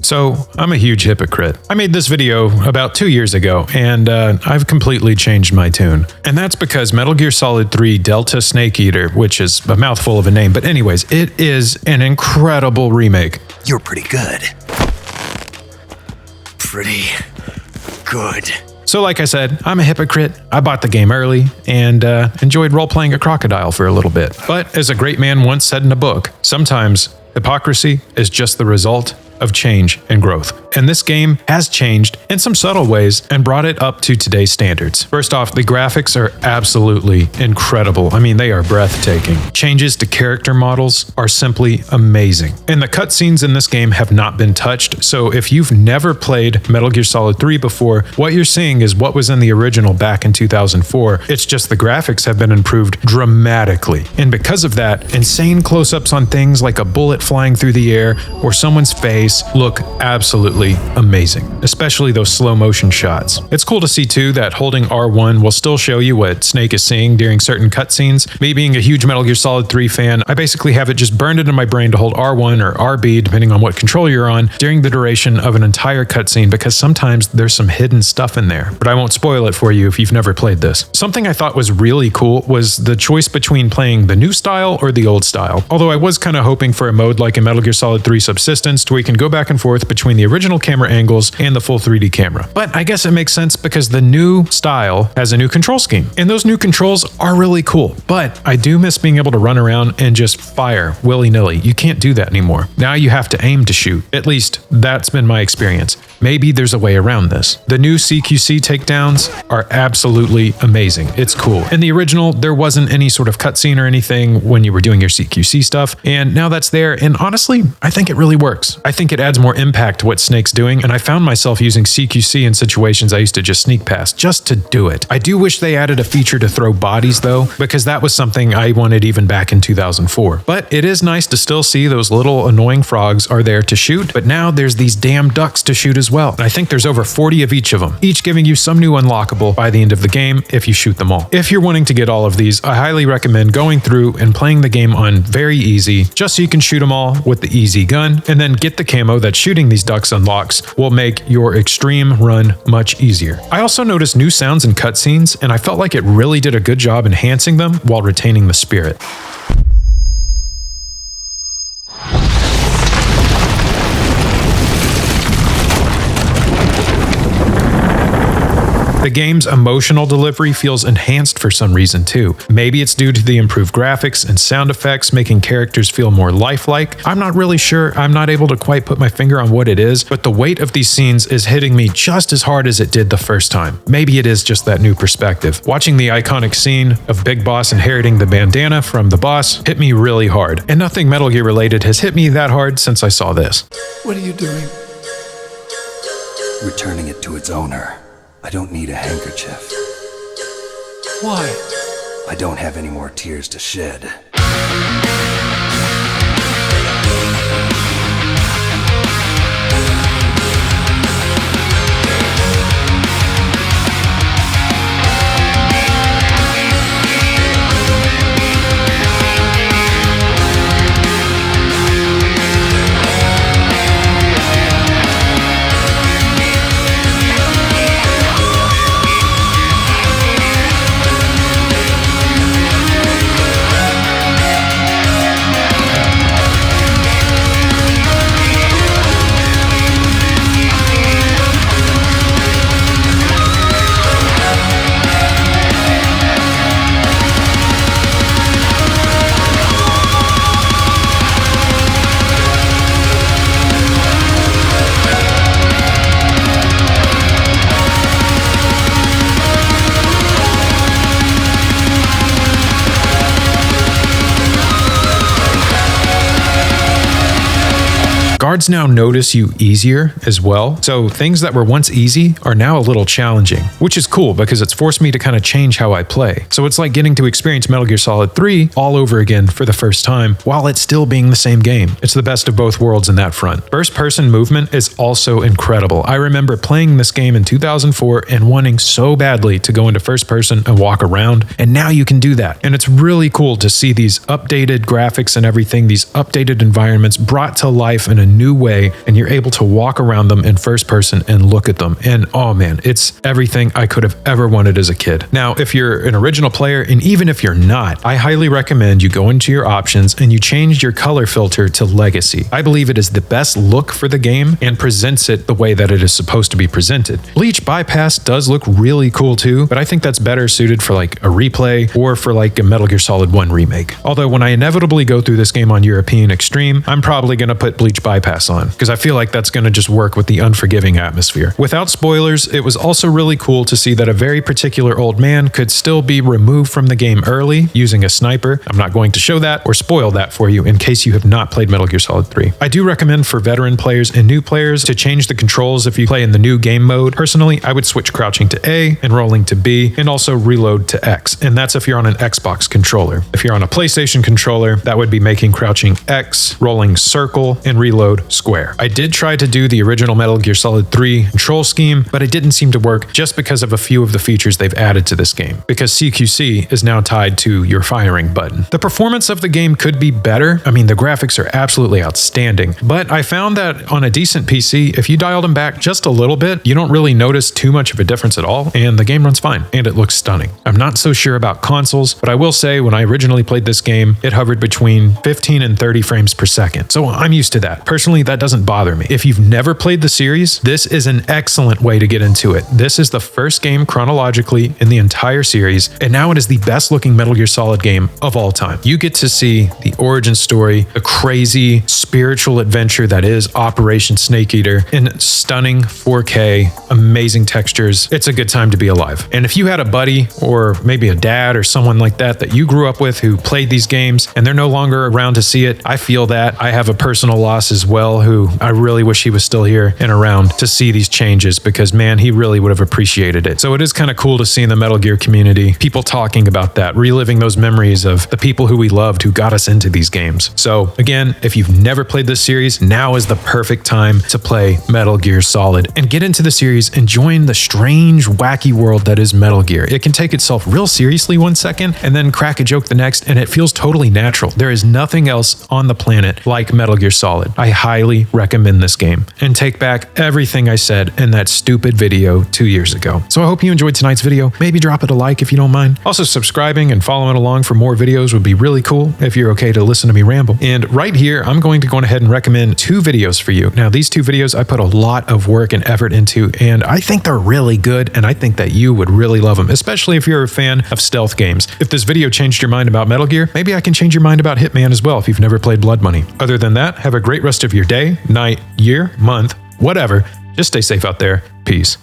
So, I'm a huge hypocrite. I made this video about 2 years ago, and I've completely changed my tune. And that's because Metal Gear Solid 3 Delta Snake Eater, which is a mouthful of a name, but anyways, it is an incredible remake. You're pretty good. Pretty good. So like I said, I'm a hypocrite. I bought the game early and enjoyed role-playing a crocodile for a little bit. But as a great man once said in a book, sometimes hypocrisy is just the result of change and growth. And this game has changed in some subtle ways and brought it up to today's standards. First off, the graphics are absolutely incredible. I mean, they are breathtaking. Changes to character models are simply amazing. And the cutscenes in this game have not been touched, so if you've never played Metal Gear Solid 3 before, what you're seeing is what was in the original back in 2004. It's just the graphics have been improved dramatically. And because of that, insane close-ups on things like a bullet flying through the air or someone's face look absolutely amazing, especially those slow motion shots. It's cool to see too that holding R1 will still show you what Snake is seeing during certain cutscenes. Me being a huge Metal Gear Solid 3 fan, I basically have it just burned into my brain to hold R1 or RB, depending on what control you're on, during the duration of an entire cutscene, because sometimes there's some hidden stuff in there. But I won't spoil it for you if you've never played this. Something I thought was really cool was the choice between playing the new style or the old style. Although I was kind of hoping for a mode like in Metal Gear Solid 3 Subsistence, to where you can go back and forth between the original camera angles and the full 3D camera. But I guess it makes sense because the new style has a new control scheme, and those new controls are really cool. But I do miss being able to run around and just fire willy-nilly. You can't do that anymore. Now you have to aim to shoot. At least that's been my experience. Maybe there's a way around this. The new CQC takedowns are absolutely amazing. It's cool. In the original, there wasn't any sort of cutscene or anything when you were doing your CQC stuff, and now that's there, and honestly, I think it really works. I think it adds more impact to what Snake's doing, and I found myself using CQC in situations I used to just sneak past, just to do it. I do wish they added a feature to throw bodies though, because that was something I wanted even back in 2004. But it is nice to still see those little annoying frogs are there to shoot, but now there's these damn ducks to shoot as well. And I think there's over 40 of each of them, each giving you some new unlockable by the end of the game if you shoot them all. If you're wanting to get all of these, I highly recommend going through and playing the game on very easy, just so you can shoot them all with the easy gun, and then get the camo that shooting these ducks unlocks will make your extreme run much easier. I also noticed new sounds and cutscenes, and I felt like it really did a good job enhancing them while retaining the spirit. The game's emotional delivery feels enhanced for some reason too. Maybe it's due to the improved graphics and sound effects making characters feel more lifelike. I'm not really sure. I'm not able to quite put my finger on what it is, but the weight of these scenes is hitting me just as hard as it did the first time. Maybe it is just that new perspective. Watching the iconic scene of Big Boss inheriting the bandana from the boss hit me really hard, and nothing Metal Gear related has hit me that hard since I saw this. What are you doing? Returning it to its owner. I don't need a handkerchief. Why? I don't have any more tears to shed. Guards now notice you easier as well, so things that were once easy are now a little challenging, which is cool because it's forced me to kind of change how I play. So it's like getting to experience Metal Gear Solid 3 all over again for the first time, while it's still being the same game. It's the best of both worlds in that front. First-person movement is also incredible. I remember playing this game in 2004 and wanting so badly to go into first person and walk around, and now you can do that. And it's really cool to see these updated graphics and everything, these updated environments brought to life in a new way, and you're able to walk around them in first person and look at them. And oh man, it's everything I could have ever wanted as a kid. Now, if you're an original player, and even if you're not, I highly recommend you go into your options and you change your color filter to Legacy. I believe it is the best look for the game and presents it the way that it is supposed to be presented. Bleach Bypass does look really cool too, but I think that's better suited for like a replay or for like a Metal Gear Solid 1 remake. Although when I inevitably go through this game on European Extreme, I'm probably going to put Bleach Bypass on because I feel like that's going to just work with the unforgiving atmosphere. Without spoilers, it was also really cool to see that a very particular old man could still be removed from the game early using a sniper. I'm not going to show that or spoil that for you in case you have not played Metal Gear Solid 3. I do recommend for veteran players and new players to change the controls if you play in the new game mode. Personally, I would switch crouching to A and rolling to B and also reload to X. And that's if you're on an Xbox controller. If you're on a PlayStation controller, that would be making crouching X, rolling circle, and reload square. I did try to do the original Metal Gear Solid 3 control scheme, but it didn't seem to work just because of a few of the features they've added to this game, because CQC is now tied to your firing button. The performance of the game could be better. I mean, the graphics are absolutely outstanding, but I found that on a decent PC, if you dialed them back just a little bit, you don't really notice too much of a difference at all, and the game runs fine, and it looks stunning. I'm not so sure about consoles, but I will say when I originally played this game, it hovered between 15 and 30 frames per second, so I'm used to that. Personally, that doesn't bother me. If you've never played the series, this is an excellent way to get into it. This is the first game chronologically in the entire series, and now it is the best looking Metal Gear Solid game of all time. You get to see the origin story, the crazy spiritual adventure that is Operation Snake Eater in stunning 4K, amazing textures. It's a good time to be alive. And if you had a buddy or maybe a dad or someone like that that you grew up with who played these games and they're no longer around to see it, I feel that. I have a personal loss as well who I really wish he was still here and around to see these changes because man, he really would have appreciated it. So it is kind of cool to see in the Metal Gear community people talking about that, reliving those memories of the people who we loved who got us into these games. So again, if you've never played this series, now is the perfect time to play Metal Gear Solid and get into the series and join the strange, wacky world that is Metal Gear. It can take itself real seriously one second and then crack a joke the next, and it feels totally natural. There is nothing else on the planet like Metal Gear Solid. I highly recommend this game and take back everything I said in that stupid video 2 years ago. So I hope you enjoyed tonight's video. Maybe drop it a like if you don't mind. Also, subscribing and following along for more videos would be really cool if you're okay to listen to me ramble. And right here, I'm going to go ahead and recommend 2 videos for you. Now, these 2 videos I put a lot of work and effort into, and I think they're really good, and I think that you would really love them, especially if you're a fan of stealth games. If this video changed your mind about Metal Gear, maybe I can change your mind about Hitman as well if you've never played Blood Money. Other than that, have a great rest of your day, night, year, month, whatever. Just stay safe out there. Peace.